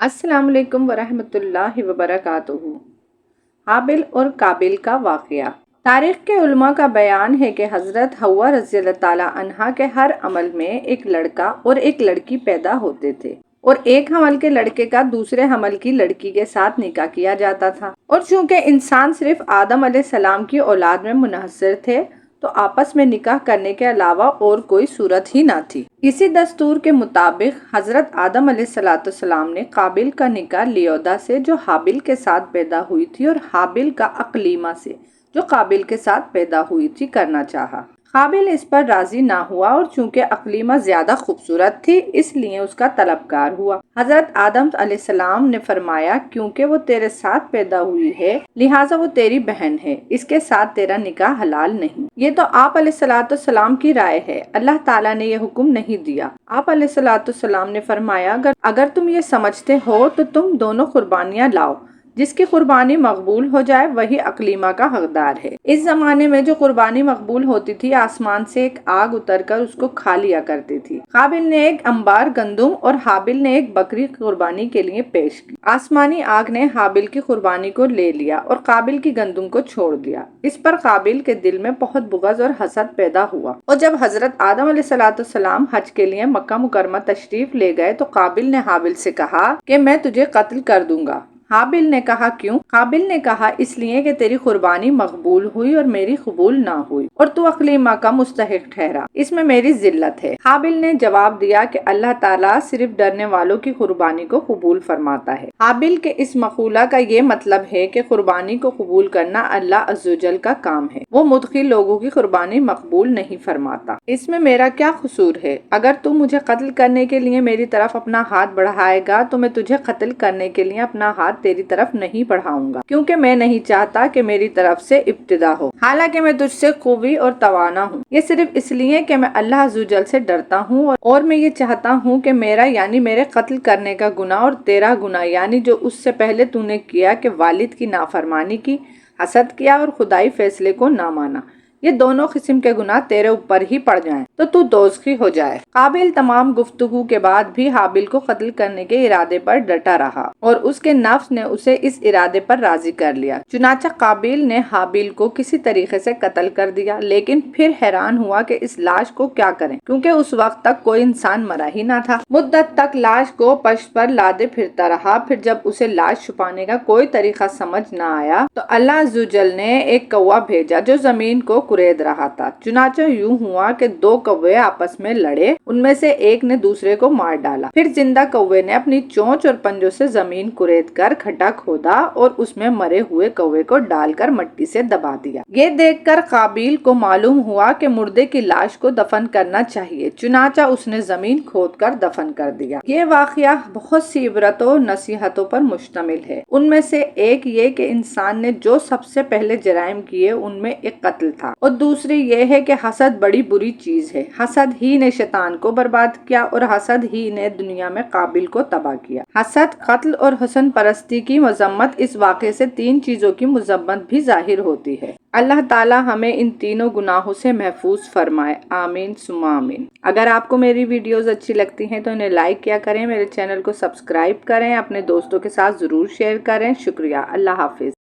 السلام علیکم ورحمۃ اللہ وبرکاتہ۔ حابل اور قابل کا واقعہ۔ تاریخ کے علماء کا بیان ہے کہ حضرت حوا رضی اللہ تعالیٰ عنہا کے ہر حمل میں ایک لڑکا اور ایک لڑکی پیدا ہوتے تھے، اور ایک حمل کے لڑکے کا دوسرے حمل کی لڑکی کے ساتھ نکاح کیا جاتا تھا۔ اور چونکہ انسان صرف آدم علیہ السلام کی اولاد میں منحصر تھے تو آپس میں نکاح کرنے کے علاوہ اور کوئی صورت ہی نہ تھی۔ اسی دستور کے مطابق حضرت آدم علیہ السلام نے قابل کا نکاح لیودا سے جو حابل کے ساتھ پیدا ہوئی تھی اور حابل کا اقلیمہ سے جو قابل کے ساتھ پیدا ہوئی تھی کرنا چاہا۔ قابل اس پر راضی نہ ہوا، اور چونکہ اقلیمہ زیادہ خوبصورت تھی اس لیے اس کا طلبگار ہوا۔ حضرت آدم علیہ السلام نے فرمایا، کیونکہ وہ تیرے ساتھ پیدا ہوئی ہے لہٰذا وہ تیری بہن ہے، اس کے ساتھ تیرا نکاح حلال نہیں۔ یہ تو آپ علیہ السلام کی رائے ہے، اللہ تعالیٰ نے یہ حکم نہیں دیا۔ آپ علیہ السلام نے فرمایا، اگر تم یہ سمجھتے ہو تو تم دونوں قربانیاں لاؤ، جس کی قربانی مقبول ہو جائے وہی اقلیمہ کا حقدار ہے۔ اس زمانے میں جو قربانی مقبول ہوتی تھی آسمان سے ایک آگ اتر کر اس کو کھا لیا کرتی تھی۔ قابل نے ایک انبار گندم اور حابل نے ایک بکری قربانی کے لیے پیش کی۔ آسمانی آگ نے حابل کی قربانی کو لے لیا اور قابل کی گندم کو چھوڑ دیا۔ اس پر قابل کے دل میں بہت بغض اور حسد پیدا ہوا، اور جب حضرت آدم علیہ السلام حج کے لیے مکہ مکرمہ تشریف لے گئے تو قابل نے حابل سے کہا کہ میں تجھے قتل کر دوں گا۔ حابل نے کہا، کیوں؟ قابل نے کہا، اس لیے کہ تیری قربانی مقبول ہوئی اور میری قبول نہ ہوئی، اور تو اقلیمہ کا مستحق ٹھہرا، اس میں میری ذلت ہے۔ حابل نے جواب دیا کہ اللہ تعالیٰ صرف ڈرنے والوں کی قربانی کو قبول فرماتا ہے۔ حابل کے اس مقولہ کا یہ مطلب ہے کہ قربانی کو قبول کرنا اللہ عز و جل کا کام ہے، وہ مدخل لوگوں کی قربانی مقبول نہیں فرماتا۔ اس میں میرا کیا قصور ہے؟ اگر تو مجھے قتل کرنے کے لیے میری طرف اپنا ہاتھ بڑھائے گا تو میں تجھے قتل کرنے کے لیے اپنا ہاتھ تیری طرف نہیں بڑھاؤں گا، کیونکہ میں نہیں چاہتا کہ میری طرف سے ابتدا ہو، حالانکہ میں تجھ سے قوی اور توانا ہوں۔ یہ صرف اس لیے کہ میں اللہ عز و جل سے ڈرتا ہوں، اور میں یہ چاہتا ہوں کہ میرا یعنی میرے قتل کرنے کا گناہ اور تیرا گناہ یعنی جو اس سے پہلے تو نے کیا کہ والد کی نافرمانی کی، حسد کیا اور خدائی فیصلے کو نہ مانا، یہ دونوں قسم کے گناہ تیرے اوپر ہی پڑ جائیں تو دوزخی ہو جائے۔ قابل تمام گفتگو کے بعد بھی حابل کو قتل کرنے کے ارادے پر ڈٹا رہا، اور اس کے نفس نے اسے اس ارادے پر راضی کر لیا۔ چنانچہ قابل نے حابل کو کسی طریقے سے قتل کر دیا، لیکن پھر حیران ہوا کہ اس لاش کو کیا کریں، کیونکہ اس وقت تک کوئی انسان مرا ہی نہ تھا۔ مدت تک لاش کو پشت پر لادے پھرتا رہا، پھر جب اسے لاش چھپانے کا کوئی طریقہ سمجھ نہ آیا تو اللہ عز و جل نے ایک کوہ بھیجا جو زمین کو کورید رہا تھا۔ چنانچہ یوں ہوا کہ دو کوے آپس میں لڑے، ان میں سے ایک نے دوسرے کو مار ڈالا۔ پھر زندہ کوے نے اپنی چونچ اور پنجوں سے زمین کورید کر کھڈا کھودا اور اس میں مرے ہوئے کوے کو ڈال کر مٹی سے دبا دیا۔ یہ دیکھ کر قابل کو معلوم ہوا کہ مردے کی لاش کو دفن کرنا چاہیے، چنانچہ اس نے زمین کھود کر دفن کر دیا۔ یہ واقعہ بہت سی عبرتوں اور نصیحتوں پر مشتمل ہے۔ ان میں سے ایک یہ کہ انسان نے جو سب سے پہلے جرائم کیے ان میں ایک قتل تھا، اور دوسری یہ ہے کہ حسد بڑی بری چیز ہے۔ حسد ہی نے شیطان کو برباد کیا، اور حسد ہی نے دنیا میں قابل کو تباہ کیا۔ حسد، قتل اور حسن پرستی کی مذمت، اس واقعے سے تین چیزوں کی مذمت بھی ظاہر ہوتی ہے۔ اللہ تعالی ہمیں ان تینوں گناہوں سے محفوظ فرمائے، آمین ثم آمین۔ اگر آپ کو میری ویڈیوز اچھی لگتی ہیں تو انہیں لائک کیا کریں، میرے چینل کو سبسکرائب کریں، اپنے دوستوں کے ساتھ ضرور شیئر کریں۔ شکریہ، اللہ حافظ۔